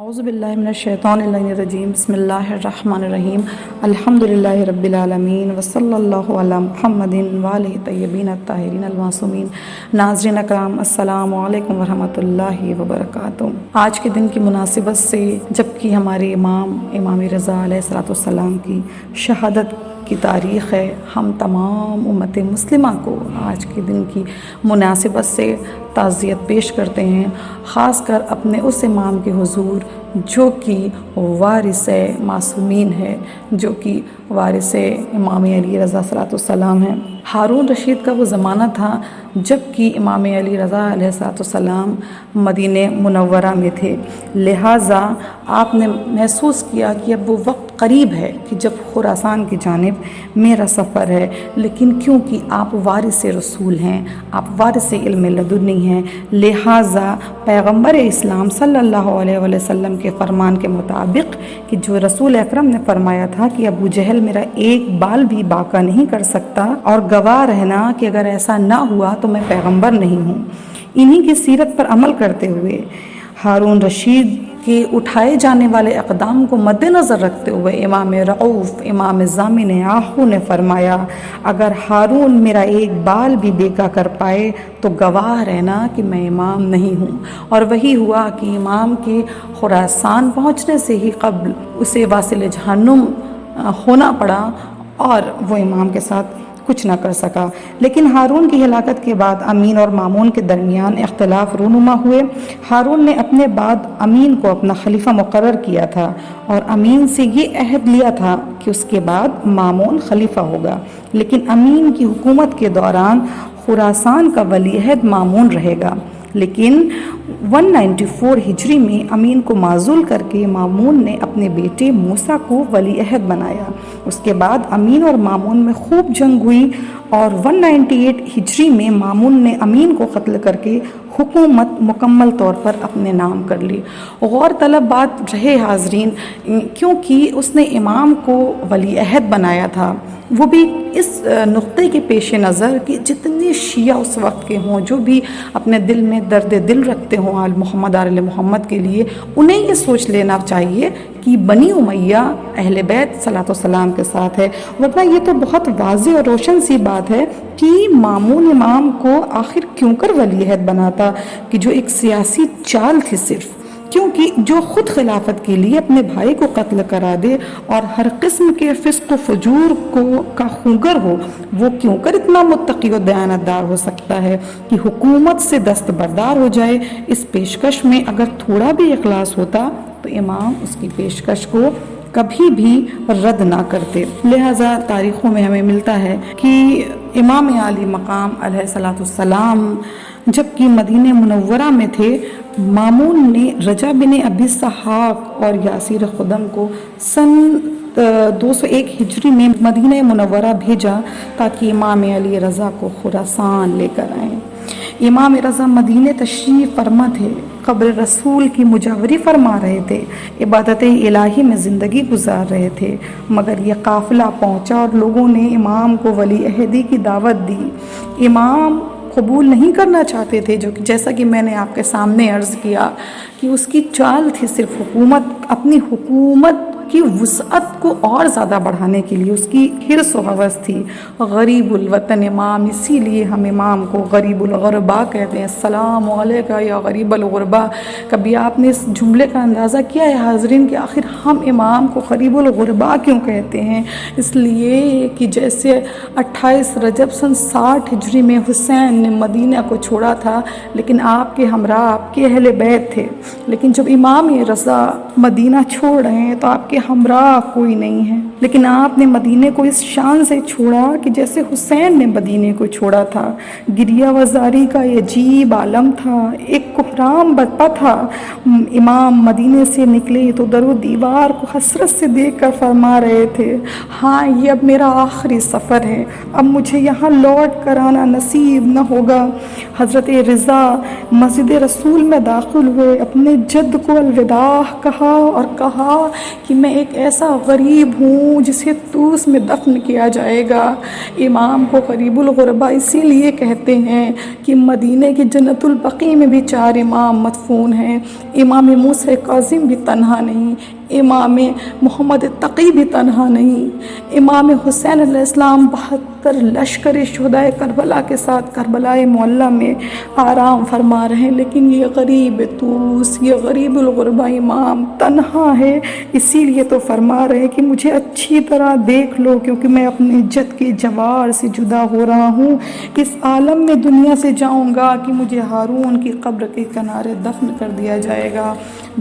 اعوذ باللہ من الشیطان الرجیم بسم اللہ الرحمن الرحیم الحمدللہ رب العالمین وصلی اللہ علی محمد وآلہ طیبین الطاہرین المعصومین۔ ناظرین اکرام، السلام علیکم ورحمۃ اللہ وبرکاتہ۔ آج کے دن کی مناسبت سے جبکہ ہمارے امام رضا علیہ السلام کی شہادت کی تاریخ ہے، ہم تمام امت مسلمہ کو آج کے دن کی مناسبت سے تعزیت پیش کرتے ہیں، خاص کر اپنے اس امام کے حضور جو کہ وارث معصومین ہے، جو کہ وارث امام علی رضا صلی السلام ہیں۔ ہارون رشید کا وہ زمانہ تھا جب کہ امام علی رضا علیہ السلام مدینہ منورہ میں تھے، لہٰذا آپ نے محسوس کیا کہ اب وہ وقت قریب ہے کہ جب خراسان کی جانب میرا سفر ہے، لیکن کیونکہ آپ وارث رسول ہیں، آپ وارث علم لدنی ہیں، لہٰذا پیغمبر اسلام صلی اللہ علیہ وسلم کے فرمان کے مطابق کہ جو رسول اکرم نے فرمایا تھا کہ ابو جہل میرا ایک بال بھی باقی نہیں کر سکتا، اور گواہ رہنا کہ اگر ایسا نہ ہوا تو میں پیغمبر نہیں ہوں، انہی کی سیرت پر عمل کرتے ہوئے ہارون رشید کے اٹھائے جانے والے اقدام کو مد نظر رکھتے ہوئے امام رعوف، امام ضامن آہو نے فرمایا اگر ہارون میرا ایک بال بھی بیکا کر پائے تو گواہ رہنا کہ میں امام نہیں ہوں۔ اور وہی ہوا کہ امام کے خراسان پہنچنے سے ہی قبل اسے واصل جہنم ہونا پڑا اور وہ امام کے ساتھ کچھ نہ کر سکا۔ لیکن ہارون کی ہلاکت کے بعد امین اور مامون کے درمیان اختلاف رونما ہوئے۔ ہارون نے اپنے بعد امین کو اپنا خلیفہ مقرر کیا تھا اور امین سے یہ عہد لیا تھا کہ اس کے بعد مامون خلیفہ ہوگا، لیکن امین کی حکومت کے دوران خراسان کا ولی عہد مامون رہے گا۔ لیکن 194 ہجری میں امین کو معزول کر کے مامون نے اپنے بیٹے موسیٰ کو ولی عہد بنایا۔ اس کے بعد امین اور مامون میں خوب جنگ ہوئی اور 198 ہجری میں مامون نے امین کو قتل کر کے حکومت مکمل طور پر اپنے نام کر لی۔ غور طلب بات رہے حاضرین، کیونکہ اس نے امام کو ولی عہد بنایا تھا، وہ بھی اس نقطے کے پیش نظر کہ جتنے شیعہ اس وقت کے ہوں، جو بھی اپنے دل میں درد دل رکھتے ہوں آل محمد آل محمد کے لیے، انہیں یہ سوچ لینا چاہیے کہ بنی امیہ اہل بیت صلی اللہ علیہ وسلم کے ساتھ ہے، ورنہ یہ تو بہت واضح اور روشن سی بات ہے کہ مامون امام کو آخر کیوں کر ولی عہد بناتا، کہ جو ایک سیاسی چال تھی صرف، کیونکہ جو خود خلافت کے لیے اپنے بھائی کو قتل کرا دے اور ہر قسم کے فسق و فجور کا خوگر ہو، وہ کیوں کر اتنا متقی و دیانتدار ہو سکتا ہے کہ حکومت سے دستبردار ہو جائے۔ اس پیشکش میں اگر تھوڑا بھی اخلاص ہوتا تو امام اس کی پیشکش کو کبھی بھی رد نہ کرتے۔ لہٰذا تاریخوں میں ہمیں ملتا ہے کہ امام عالی مقام علیہ السلام جب کہ مدینہ منورہ میں تھے، مامون نے رجا بن ابی سحاق اور یاسر خدم کو سن 201 ہجری میں مدینہ منورہ بھیجا تاکہ امام علی رضا کو خراسان لے کر آئیں۔ امام رضا مدینہ تشریف فرما تھے، قبر رسول کی مجاوری فرما رہے تھے، عبادت الہی میں زندگی گزار رہے تھے، مگر یہ قافلہ پہنچا اور لوگوں نے امام کو ولی عہدی کی دعوت دی۔ امام قبول نہیں کرنا چاہتے تھے، جو کہ جیسا کہ میں نے آپ کے سامنے عرض کیا کہ اس کی چال تھی صرف اپنی حکومت کی وسعت کو اور زیادہ بڑھانے کے لیے، اس کی حرص و حوث تھی۔ غریب الوطن امام، اسی لیے ہم امام کو غریب الغربا کہتے ہیں۔ السلام علیکم یا غریب الغربا۔ کبھی آپ نے اس جملے کا اندازہ کیا ہے حاضرین کہ آخر ہم امام کو غریب الغربا کیوں کہتے ہیں؟ اس لیے کہ جیسے 28 رجب سن 60 ہجری میں حسین نے مدینہ کو چھوڑا تھا، لیکن آپ کے ہمراہ آپ کے اہل بیت تھے، لیکن جب امام رضا مدینہ چھوڑ رہے ہیں تو آپ کے ہمراہ کوئی نہیں ہے، لیکن آپ نے مدینے کو اس شان سے چھوڑا کہ جیسے حسین نے مدینے کو چھوڑا تھا۔ گریہ وزاری کا یہ عجیب عالم تھا، ایک کوہرام برپا تھا۔ امام مدینے سے نکلے تو در و دیوار کو حسرت سے دیکھ کر فرما رہے تھے، ہاں یہ اب میرا آخری سفر ہے، اب مجھے یہاں لوٹ کر آنا نصیب نہ ہوگا۔ حضرت رضا مسجد رسول میں داخل ہوئے، اپنے جد کو الوداع کہا اور کہا کہ میں ایک ایسا غریب ہوں ہوں جسے طوس میں دفن کیا جائے گا۔ امام کو غریب الغربا اسی لیے کہتے ہیں کہ مدینہ کی جنت البقیع میں بھی 4 امام مدفون ہیں۔ امام موسیٰ کاظم بھی تنہا نہیں، امام محمد تقی بھی تنہا نہیں، امام حسین علیہ السلام 72 لشکر شہدائے کربلا کے ساتھ کربلا معلیٰ میں آرام فرما رہے ہیں، لیکن یہ غریب طوس، یہ غریب الغربا امام تنہا ہے۔ اسی لیے تو فرما رہے ہیں کہ مجھے اچھی طرح دیکھ لو، کیونکہ میں اپنے جد کے جوار سے جدا ہو رہا ہوں، اس عالم میں دنیا سے جاؤں گا کہ مجھے ہارون کی قبر کے کنارے دفن کر دیا جائے گا۔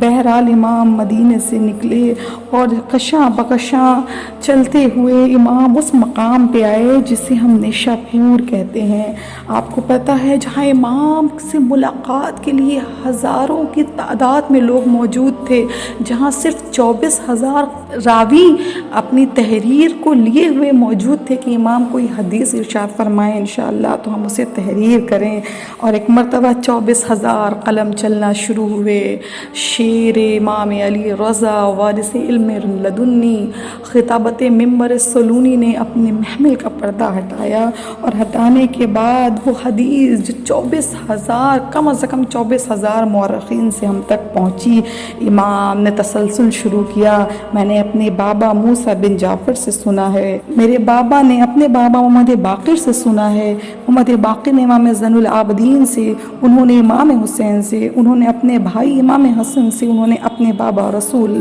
بہرحال امام مدینے سے نکلے اور کشاں بکشاں چلتے ہوئے امام اس مقام پہ آئے جسے ہم نیشہ پور کہتے ہیں۔ آپ کو پتہ ہے جہاں امام سے ملاقات کے لیے ہزاروں کی تعداد میں لوگ موجود تھے، جہاں صرف 24,000 راوی اپنی تحریر کو لیے ہوئے موجود تھے کہ امام کوئی حدیث ارشاد فرمائیں انشاءاللہ تو ہم اسے تحریر کریں، اور ایک مرتبہ 24,000 قلم چلنا شروع ہوئے۔ شیر امام علی رضا وارث علم لدنی خطابت منبر سلونی نے اپنے محمل کا پردہ ہٹایا، اور ہٹانے کے بعد وہ حدیث جو 24,000 کم از کم 24,000 مورخین سے ہم تک پہنچی، امام نے تسلسل شروع کیا۔ میں نے اپنے بابا موسیٰ بن جعفر سے سنا ہے، میرے بابا نے اپنے بابا محمد باقر سے سنا ہے، محمد باقر نے امام زین العابدین سے، انہوں نے امام حسین سے، انہوں نے اپنے بھائی امام حسن سے، انہوں نے اپنے بابا رسول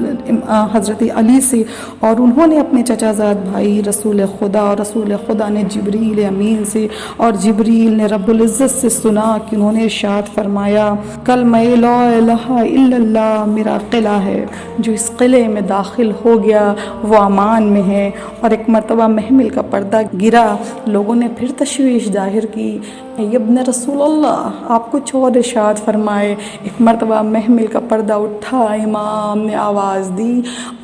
حضرت علی سے، اور انہوں نے اپنے چچا زاد بھائی رسول خدا، اور رسول خدا نے جبریل امین سے، اور جبریل نے رب العزت سے سنا کہ انہوں نے ارشاد فرمایا کلمہ لا الہ الا اللہ میرا قلعہ ہے، جو اس قلعے میں داخل ہو گیا وہ امان میں ہے۔ اور ایک مرتبہ محمل کا پردہ گرا، لوگوں نے پھر تشویش ظاہر کی، اے ابن رسول اللہ آپ کچھ اور ارشاد فرمائے۔ ایک مرتبہ محمل کا پردہ اٹھا، امام نے آواز دی،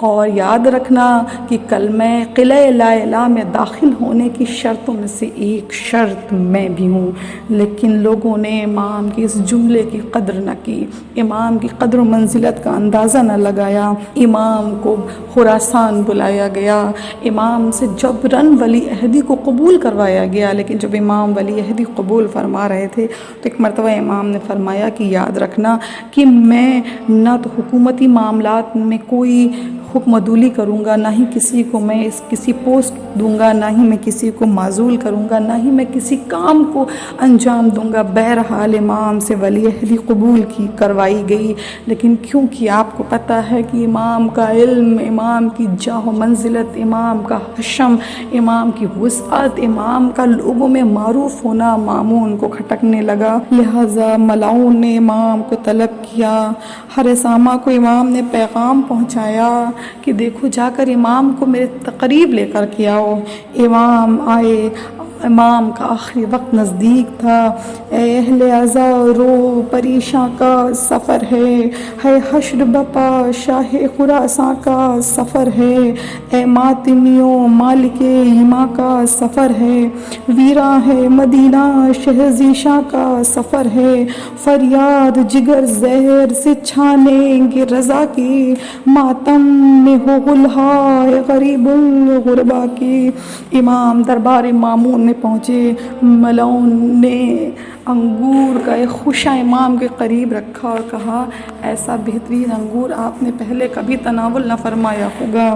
اور یاد رکھنا کہ کلمہ قلعہ لا الہ میں داخل ہونے کی شرطوں میں سے ایک شرط میں بھی ہوں، لیکن لوگوں نے امام کی اس جملے کی قدر نہ کی، امام کی قدر و منزلت کا اندازہ نہ لگایا۔ امام کو خراسان بلایا گیا، امام سے جبراً ولی عہدی کو قبول کروایا گیا، لیکن جب امام ولی عہدی قبول فرما رہے تھے تو ایک مرتبہ امام نے فرمایا کہ یاد رکھنا کہ میں نہ تو حکومتی معاملات میں کوئی حکم عدولی کروں گا، نہ ہی کسی کو میں کسی پوسٹ دوں گا، نہ ہی میں کسی کو معزول کروں گا، نہ ہی میں کسی کام کو انجام دوں گا۔ بہرحال امام سے ولی عہدی قبول کروائی گئی، لیکن کیونکہ آپ کو پتہ ہے کہ امام کا علم، امام کی جاہ و منزلت، امام کا حشم، امام کی وسعت، امام کا لوگوں میں معروف ہونا مامون کو کھٹکنے لگا، لہٰذا ملاؤن نے امام کو طلب کیا۔ ہر سامہ کو امام نے پیغام پہنچایا کہ دیکھو جا کر امام کو میرے قریب لے کر کے آؤ۔ امام آئے، امام کا آخری وقت نزدیک تھا۔ اے اہل عزا رو پریشاں کا سفر ہے حشر بپا شاہ خراساں کا سفر ہے، اے ماتمیوں مالک ایما کا سفر ہے، ویراں ہے مدینہ شہ ذیشاں کا سفر ہے، فریاد جگر زہر سے چھانیں گے رضا کی، ماتم میں ہو غلہائے غریب الغربا کی۔ امام دربار مامون میں پہنچے، ملاؤن نے انگور کا ایک خوشہ امام کے قریب رکھا اور کہا ایسا بہترین انگور آپ نے پہلے کبھی تناول نہ فرمایا ہوگا۔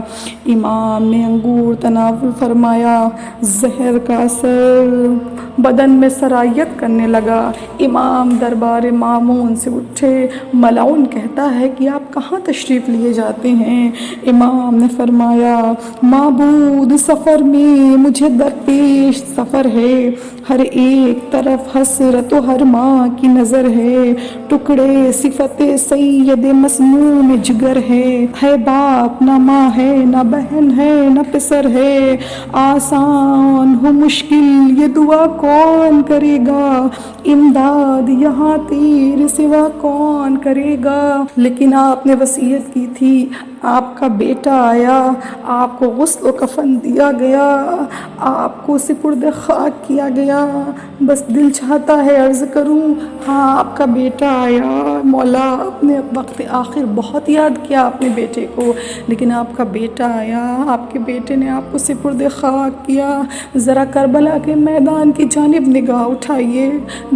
امام نے انگور تناول فرمایا، زہر کا اثر بدن میں سرایت کرنے لگا۔ امام دربار مامون سے اٹھے، ملاؤن کہتا ہے کہ آپ کہاں تشریف لیے جاتے ہیں؟ امام نے فرمایا معبود سفر میں مجھے درپیش سفر ہے، ہر ایک طرف حسرت و ہر ماں کی نظر ہے، ٹکڑے صفت سید مسموم جگر ہے باپ نہ ماں ہے نہ بہن ہے نہ پسر ہے، آسان ہو مشکل یہ دعا کون کرے گا، امداد یہاں تیرے سوا کون کرے گا۔ لیکن آپ نے وصیت کی تھی آپ کا بیٹا آیا، آپ کو غسل و کفن دیا گیا، آپ کو سپرد خاک کیا گیا، بس دل چاہتا ہے عرض کروں ہاں آپ کا بیٹا آیا، مولا اپنے وقت آخر بہت یاد کیا اپنے بیٹے کو، لیکن آپ کا بیٹا آیا، آپ کے بیٹے نے آپ کو سپرد خاک کیا۔ ذرا کربلا کے میدان کی جانب نگاہ اٹھائیے،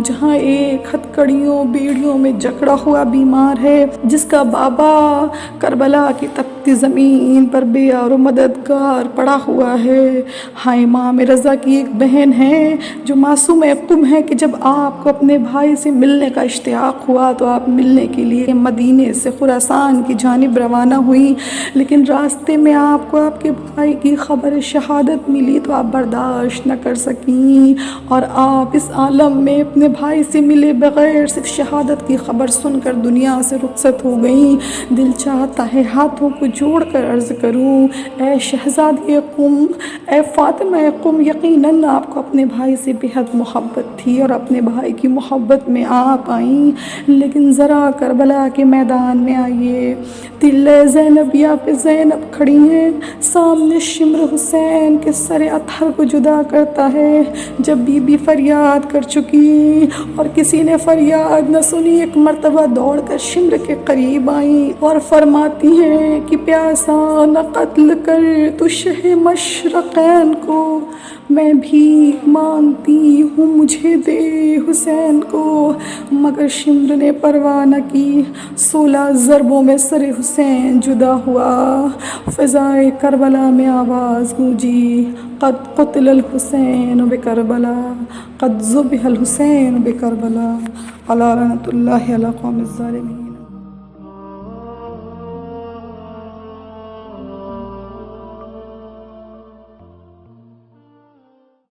جہاں ایک ہتھکڑیوں بیڑیوں میں جکڑا ہوا بیمار ہے، جس کا بابا کربلا کی تپتی زمین پر بے یار و مددگار پڑا ہوا ہے۔ ہاں امام رضا کی ایک بہن ہے جو معصوم قم ہے کہ جب آپ کو اپنے بھائی سے ملنے کا اشتیاق ہوا تو آپ ملنے کے لیے مدینے سے خراسان کی جانب روانہ ہوئی، لیکن راستے میں آپ کو آپ کے بھائی کی خبر شہادت ملی تو آپ برداشت نہ کر سکیں اور آپ اس عالم میں اپنے بھائی سے ملے بغیر صرف شہادت کی خبر سن کر دنیا سے رخصت ہو گئیں۔ دل چاہتا ہے ہاتھوں کو جوڑ کر عرض کروں اے شہزادی قم، اے فاطمہ قم، یقیناً آپ کو اپنے بھائی سے بہت محبت تھی اور اپنے بھائی کی محبت میں آپ آئیں، لیکن ذرا کربلا کے میدان میں آئیے، تلے زینبیہ پہ زینب کھڑی ہیں، سامنے شمر حسین کے سر اطہر کو جدا کرتا ہے۔ جب بی بی فریاد کر چکی اور کسی نے فریاد نہ سنی، ایک مرتبہ دوڑ کر شمر کے قریب آئیں اور فرماتی ہیں کہ پیاسا نہ قتل کر تو شہ مشرقین کو، میں بھی مانگتی ہوں مجھے دے حسین کو، مگر شمر نے پرواہ نہ کی، 16 ضربوں میں سر حسین جدا ہوا۔ فضائے کربلا میں آواز گونجی، قد قتل الحسین بکربلا، قد ذبح الحسین بکربلا، علی لعنت اللہ علی قوم الظالمین۔